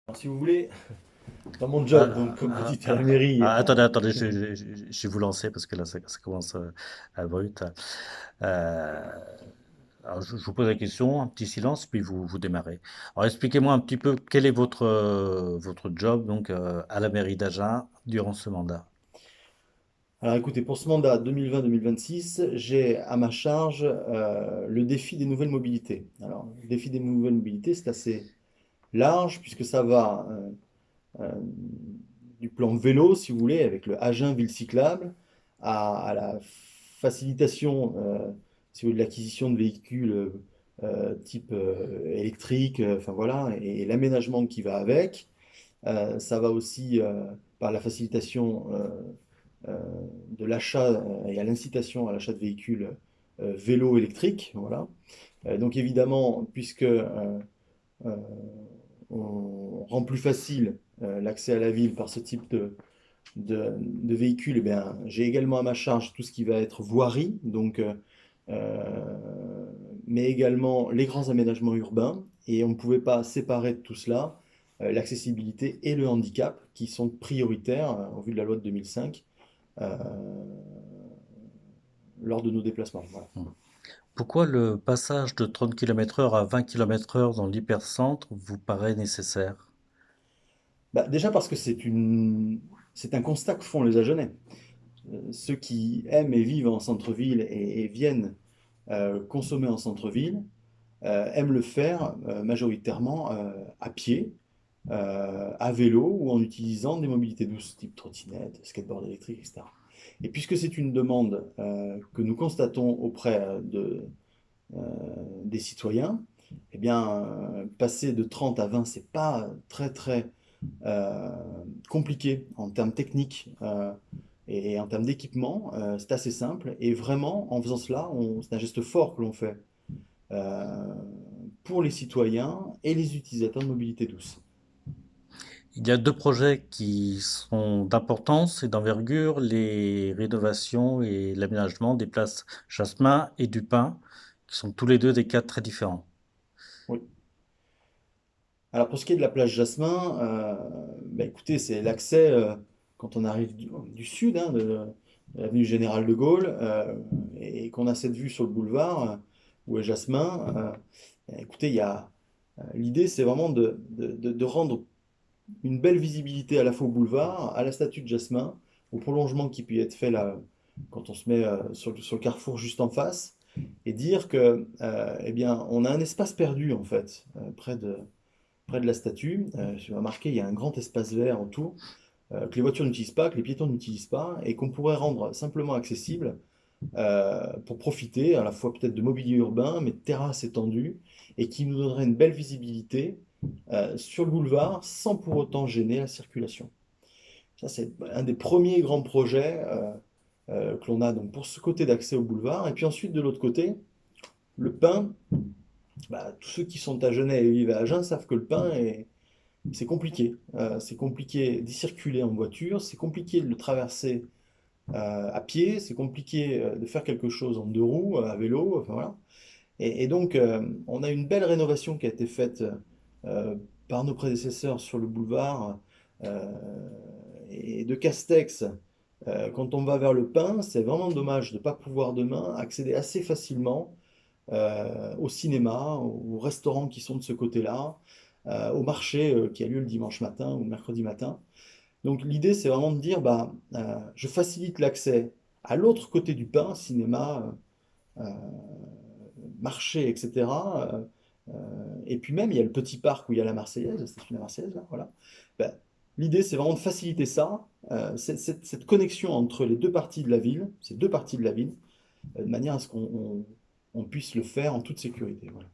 Alors, si vous voulez, dans mon job, donc Ah, comme vous ah, dites à la ah, mairie, attendez, je vais vous lancer parce que là, ça commence à brut. Euh, alors, je vous pose la question, un petit silence, puis vous démarrez. Alors, expliquez-moi un petit peu quel est votre job donc à la mairie d'Agen durant ce mandat. alors écoutez, pour ce mandat 2020-2026, j'ai à ma charge le défi des nouvelles mobilités. Alors, le défi des nouvelles mobilités, c'est assez large puisque ça va euh, du plan vélo, si vous voulez, avec le Agen ville cyclable, à la facilitation, si vous voulez, de l'acquisition de véhicules type électrique, enfin voilà, et l'aménagement qui va avec. Ça va aussi par la facilitation euh, de l'achat et à l'incitation à l'achat de véhicules vélo électriques. Voilà. Donc évidemment, puisque euh, on rend plus facile l'accès à la ville par ce type de véhicules, eh bien, j'ai également à ma charge tout ce qui va être voirie, donc, mais également les grands aménagements urbains. Et on ne pouvait pas séparer de tout cela l'accessibilité et le handicap, qui sont prioritaires au vu de la loi de 2005 euh, lors de nos déplacements. Voilà. Pourquoi le passage de 30 km/h à 20 km/h dans l'hypercentre vous paraît nécessaire? Bah, déjà parce que c'est un constat que font les Agenais. Ceux qui aiment et vivent en centre-ville et viennent consommer en centre-ville aiment le faire majoritairement à pied, à vélo ou en utilisant des mobilités douces type trottinette, skateboard électrique, etc. Et puisque c'est une demande que nous constatons auprès euh, des citoyens, eh bien, passer de 30 à 20, c'est pas très très euh, compliqué en termes techniques et en termes d'équipement. C'est assez simple. Et vraiment, en faisant cela, c'est un geste fort que l'on fait euh, pour les citoyens et les utilisateurs de mobilité douce. Il y a deux projets qui sont d'importance et d'envergure, les rénovations et l'aménagement des places Jasmin et du Pin, qui sont tous les deux des cas très différents. Oui. Alors pour ce qui est de la plage Jasmin, bah, écoutez, c'est l'accès quand on arrive du sud, hein, de l'avenue Général de Gaulle, et qu'on a cette vue sur le boulevard où est Jasmin. Écoutez, l'idée, c'est vraiment de rendre une belle visibilité à la fois au boulevard, à la statue de Jasmin, au prolongement qui peut être fait là quand on se met sur le carrefour juste en face, et dire que, eh bien, on a un espace perdu en fait près de la statue. Je vais remarquer, il y a un grand espace vert autour que les voitures n'utilisent pas, que les piétons n'utilisent pas, et qu'on pourrait rendre simplement accessible pour profiter à la fois peut-être de mobilier urbain, mais de terrasses étendues, et qui nous donnerait une belle visibilité sur le boulevard sans pour autant gêner la circulation. Ça, c'est un des premiers grands projets que l'on a donc pour ce côté d'accès au boulevard. Et puis ensuite, de l'autre côté, le pain, bah, tous ceux qui sont à Genève et vivent à Agen savent que le pain c'est compliqué. C'est compliqué d'y circuler en voiture, c'est compliqué de le traverser à pied, c'est compliqué de faire quelque chose en deux roues, à vélo, enfin voilà. Et donc, on a une belle rénovation qui a été faite euh, par nos prédécesseurs sur le boulevard euh, et de Castex. Quand on va vers le Pin, c'est vraiment dommage de ne pas pouvoir demain accéder assez facilement au cinéma, aux restaurants qui sont de ce côté-là, au marché qui a lieu le dimanche matin ou le mercredi matin. Donc l'idée, c'est vraiment de dire, bah, je facilite l'accès à l'autre côté du Pin, cinéma, marché, etc. Et puis même, il y a le petit parc où il y a la Marseillaise, la station de la Marseillaise, là, voilà. Ben, l'idée, c'est vraiment de faciliter ça, cette connexion entre les deux parties de la ville, ces deux parties de la ville, de manière à ce qu'on puisse le faire en toute sécurité. Voilà.